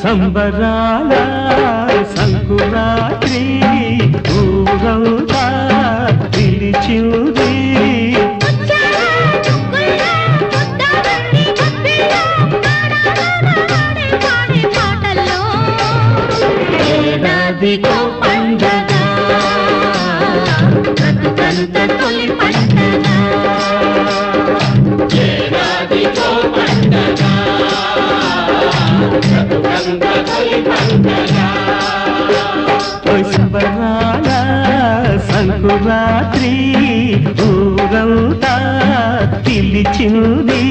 సంబరాల సంకురాత్రి ఊరంతా పిలిచింది ఏడాదికో పండగ బ్రతుకంత తొలి పండగ ఏడాదికో పండగ బ్రతుకంత తొలి పండగ సంబరాల సంకురాత్రి ఊరంతా పిలిచింది